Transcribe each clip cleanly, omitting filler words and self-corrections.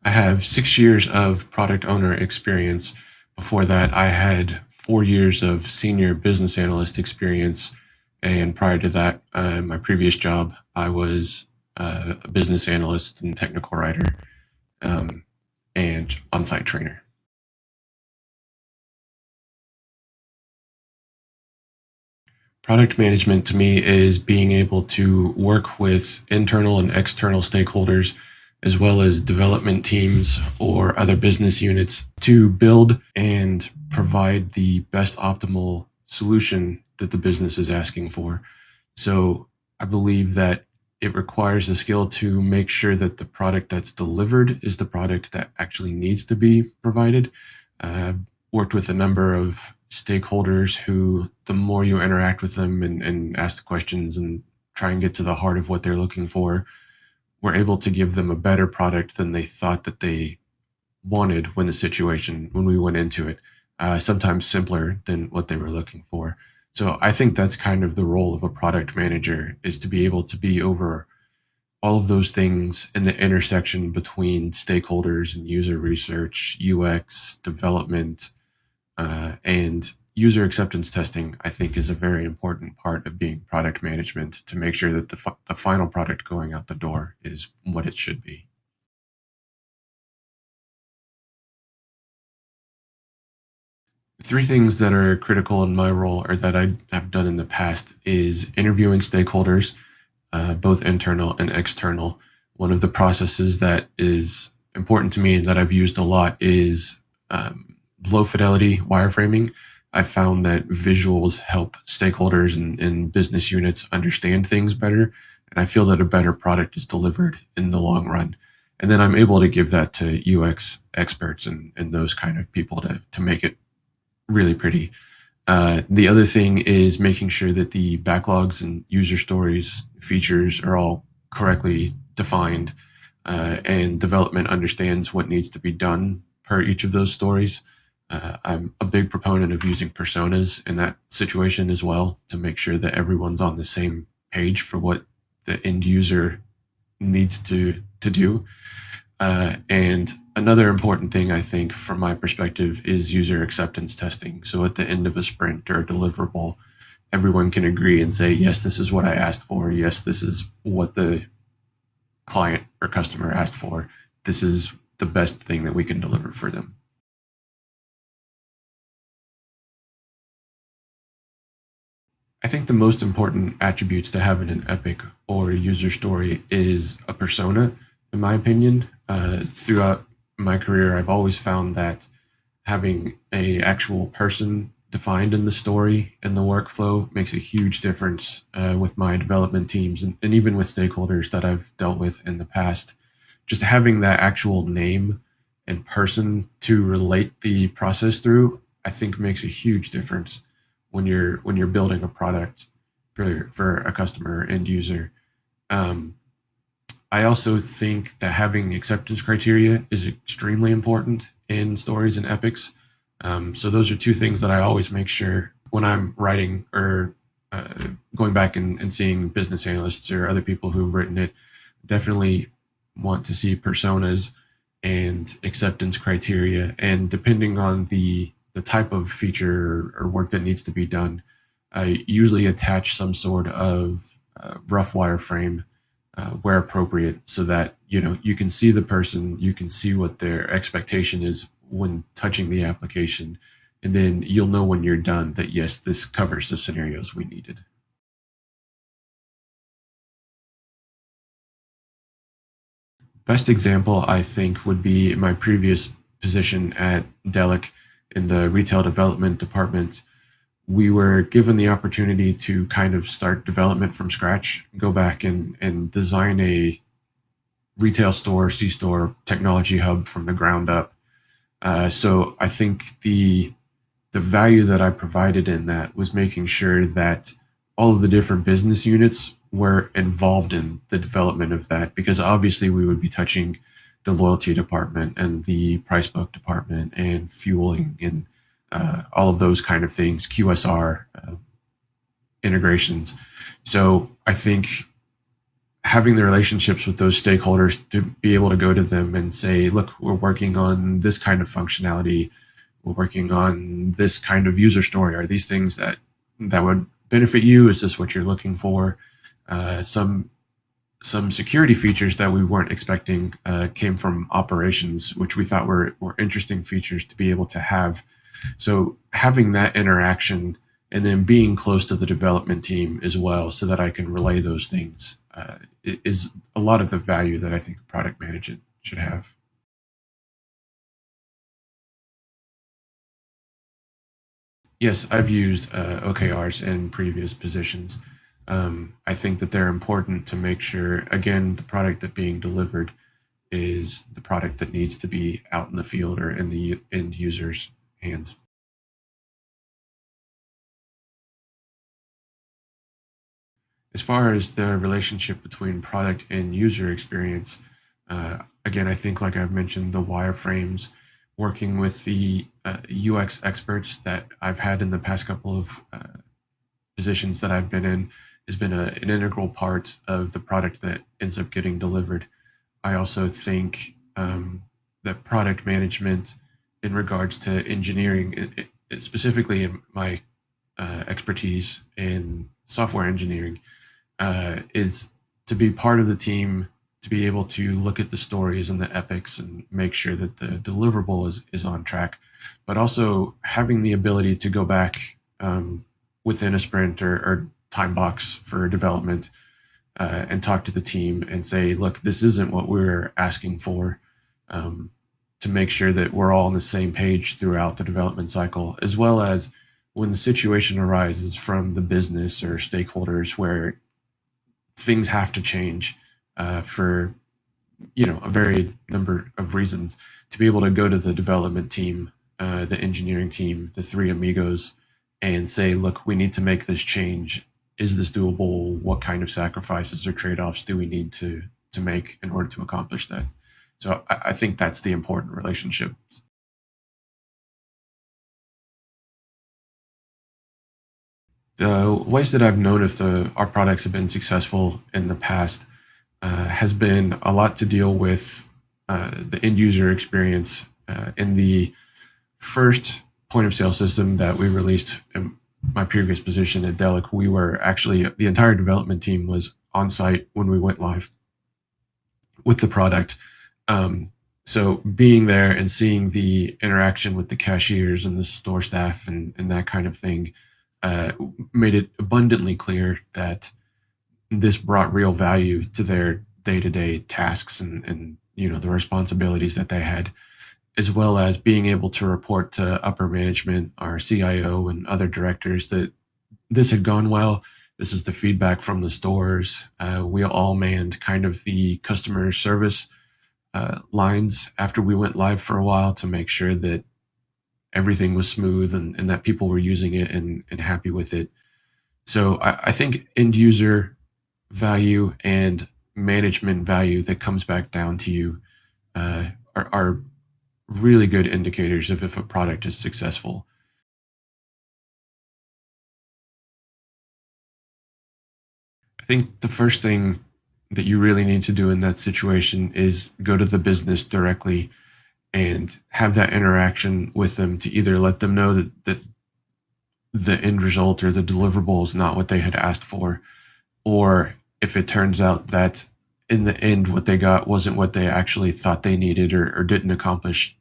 I have 6 years of product owner experience. Before that, I had 4 years of senior business analyst experience. And prior to that, my previous job, I was a business analyst and technical writer um, and on site trainer. Product management to me is being able to work with internal and external stakeholders, as well as development teams or other business units, to build and provide the best optimal solution that the business is asking for. So I believe that it requires a skill to make sure that the product that's delivered is the product that actually needs to be provided. I've worked with a number of stakeholders who, the more you interact with them and ask the questions and try and get to the heart of what they're looking for, we're able to give them a better product than they thought that they wanted when we went into it, sometimes simpler than what they were looking for. So I think that's kind of the role of a product manager, is to be able to be over all of those things in the intersection between stakeholders and user research, UX, development, and user acceptance testing. I think is a very important part of being product management, to make sure that the final product going out the door is what it should be. Three things that are critical in my role, or that I have done in the past, is interviewing stakeholders, both internal and external. One of the processes that is important to me and that I've used a lot is low fidelity wireframing. I found that visuals help stakeholders and business units understand things better. And I feel that a better product is delivered in the long run. And then I'm able to give that to UX experts and those kind of people to make it really pretty. The other thing is making sure that the backlogs and user stories features are all correctly defined, and development understands what needs to be done per each of those stories. I'm a big proponent of using personas in that situation as well, to make sure that everyone's on the same page for what the end user needs to do. And another important thing, I think, from my perspective, is user acceptance testing. So at the end of a sprint or a deliverable, everyone can agree and say, yes, this is what I asked for. Yes, this is what the client or customer asked for. This is the best thing that we can deliver for them. I think the most important attributes to having an epic or a user story is a persona, in my opinion. Throughout my career, I've always found that having a actual person defined in the story and the workflow makes a huge difference with my development teams, and even with stakeholders that I've dealt with in the past. Just having that actual name and person to relate the process through, I think makes a huge difference when you're building a product for a customer end user. Um, I also think that having acceptance criteria is extremely important in stories and epics. So those are two things that I always make sure when I'm writing, or going back and seeing business analysts or other people who've written it. Definitely want to see personas and acceptance criteria, and depending on the type of feature or work that needs to be done, I usually attach some sort of rough wireframe where appropriate, so that you can see the person, you can see what their expectation is when touching the application, and then you'll know when you're done that yes, this covers the scenarios we needed. Best example, I think, would be my previous position at Delic in the retail development department. We were given the opportunity to kind of start development from scratch, go back and design a retail store, C store technology hub from the ground up. So I think the value that I provided in that was making sure that all of the different business units were involved in the development of that, because obviously we would be touching the loyalty department and the price book department and fueling and all of those kind of things, QSR integrations. So I think having the relationships with those stakeholders to be able to go to them and say, look, we're working on this kind of functionality, we're working on this kind of user story. Are these things that would benefit you? Is this what you're looking for? Some security features that we weren't expecting came from operations, which we thought were interesting features to be able to have. So having that interaction and then being close to the development team as well, so that I can relay those things, is a lot of the value that I think a product manager should have. Yes, I've used OKRs in previous positions. I think that they're important to make sure, again, the product that being delivered is the product that needs to be out in the field or in the end user's hands. As far as the relationship between product and user experience, again, I think, like I've mentioned, the wireframes, working with the UX experts that I've had in the past couple of positions that I've been in has been an integral part of the product that ends up getting delivered. I also think that product management, in regards to engineering, specifically in my expertise in software engineering, is to be part of the team, to be able to look at the stories and the epics and make sure that the deliverable is on track, but also having the ability to go back within a sprint or time box for development and talk to the team and say, look, this isn't what we're asking for, um, to make sure that we're all on the same page throughout the development cycle, as well as when the situation arises from the business or stakeholders where things have to change for a varied number of reasons, to be able to go to the development team, the engineering team, the three amigos, and say, look, we need to make this change. Is this doable? What kind of sacrifices or trade-offs do we need to make in order to accomplish that? So I think that's the important relationship. The ways that I've known if our products have been successful in the past has been a lot to deal with the end user experience. In the first point of sale system that we released in my previous position at Delic, we were actually, the entire development team was on site when we went live with the product. Um, so being there and seeing the interaction with the cashiers and the store staff and that kind of thing uh, made it abundantly clear that this brought real value to their day-to-day tasks and the responsibilities that they had, as well as being able to report to upper management, our CIO and other directors, that this had gone well. This is the feedback from the stores. We all manned kind of the customer service lines after we went live for a while to make sure that everything was smooth and that people were using it and happy with it. So I think end user value and management value that comes back down to you are really good indicators of if a product is successful. I think the first thing that you really need to do in that situation is go to the business directly and have that interaction with them to either let them know that the end result or the deliverable is not what they had asked for, or if it turns out that in the end what they got wasn't what they actually thought they needed or didn't accomplish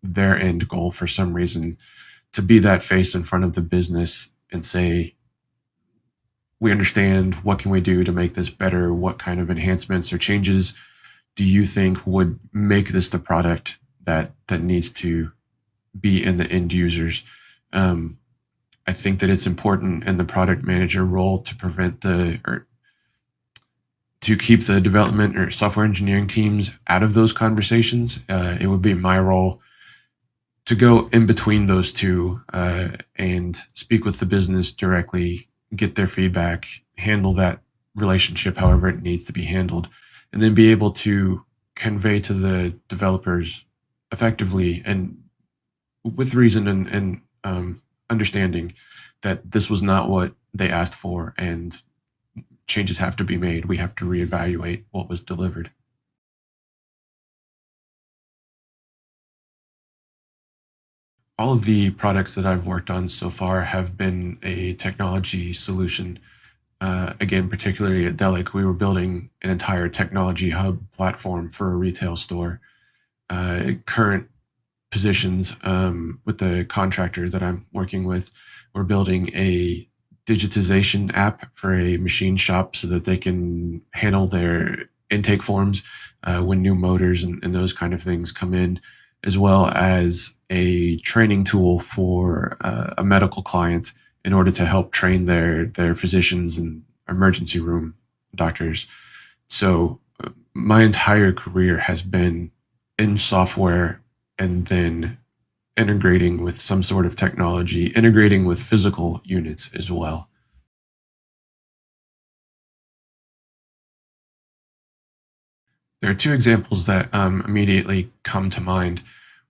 their end goal for some reason, to be that face in front of the business and say, we understand, what can we do to make this better, what kind of enhancements or changes do you think would make this the product that needs to be in the end users. um, I think that it's important in the product manager role to prevent the or to keep the development or software engineering teams out of those conversations. It would be my role to go in between those two and speak with the business directly, get their feedback, handle that relationship however it needs to be handled, and then be able to convey to the developers effectively and with reason and understanding that this was not what they asked for, and changes have to be made. We have to reevaluate what was delivered. All of the products that I've worked on so far have been a technology solution. Again, particularly at Delic, we were building an entire technology hub platform for a retail store. Current positions with the contractor that I'm working with, we're building a digitization app for a machine shop so that they can handle their intake forms when new motors and those kind of things come in, as well as a training tool for a medical client in order to help train their physicians and emergency room doctors. So my entire career has been in software and then integrating with some sort of technology, integrating with physical units as well. There are two examples that immediately come to mind.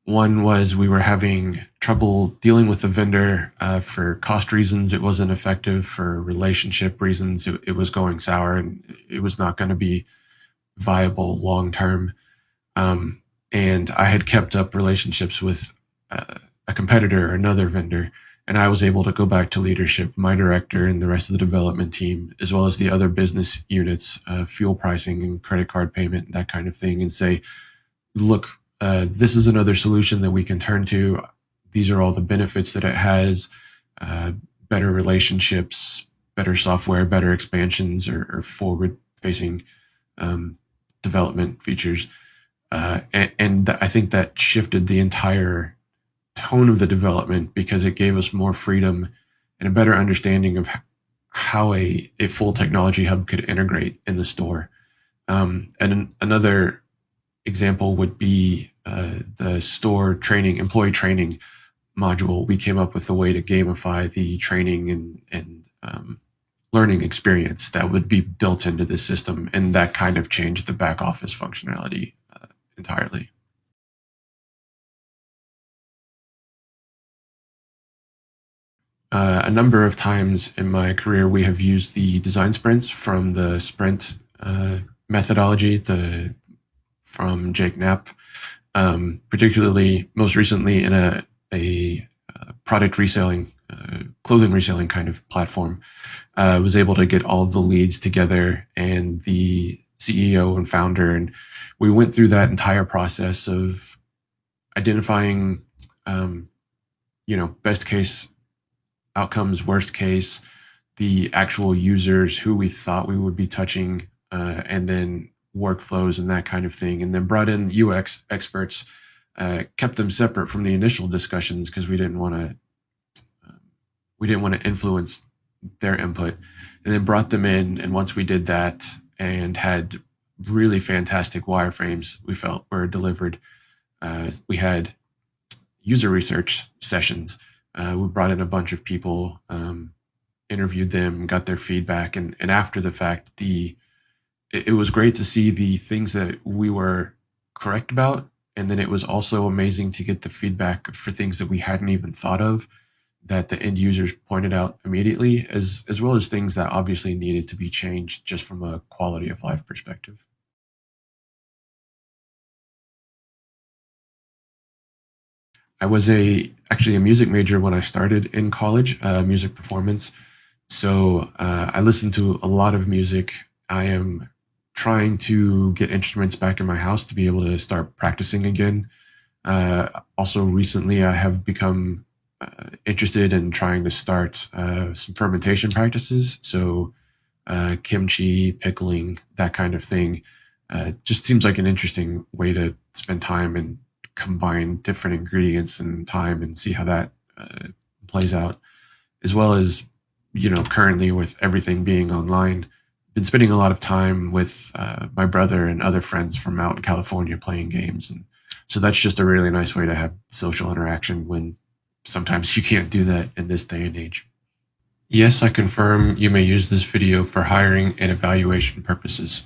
One was we were having trouble dealing with the vendor for cost reasons. It wasn't effective for relationship reasons. It was going sour and it was not going to be viable long term. Um, and I had kept up relationships with a competitor, another vendor, and I was able to go back to leadership, my director, and the rest of the development team, as well as the other business units, fuel pricing and credit card payment, that kind of thing, and say, look, this is another solution that we can turn to. These are all the benefits that it has, uh, better relationships, better software, better expansions or forward facing um, development features. And I think that shifted the entire tone of the development because it gave us more freedom and a better understanding of how a full technology hub could integrate in the store. And another example would be the store training, employee training module. We came up with a way to gamify the training and learning experience that would be built into this system, and that kind of changed the back office functionality entirely. A number of times in my career, we have used the design sprints from the sprint methodology, the from Jake Knapp, particularly most recently in a product reselling, clothing reselling kind of platform. Was able to get all of the leads together and the CEO and founder, and we went through that entire process of identifying, um, best case outcomes, worst case, the actual users who we thought we would be touching, and then workflows and that kind of thing, and then brought in UX experts, kept them separate from the initial discussions because we didn't want to influence their input, and then brought them in. And once we did that and had really fantastic wireframes, we felt were delivered. We had user research sessions. We brought in a bunch of people, interviewed them, got their feedback, and after the fact, it was great to see the things that we were correct about, and then it was also amazing to get the feedback for things that we hadn't even thought of that the end users pointed out immediately, as well as things that obviously needed to be changed just from a quality of life perspective. I was a actually a music major when I started in college, music performance. So I listen to a lot of music. I am trying to get instruments back in my house to be able to start practicing again. Also, recently I have become interested in trying to start some fermentation practices. So kimchi, pickling, that kind of thing. Just seems like an interesting way to spend time and combine different ingredients and time and see how that plays out, as well as currently with everything being online, been spending a lot of time with my brother and other friends from out in California playing games, and so that's just a really nice way to have social interaction when sometimes you can't do that in this day and age. Yes, I confirm you may use this video for hiring and evaluation purposes.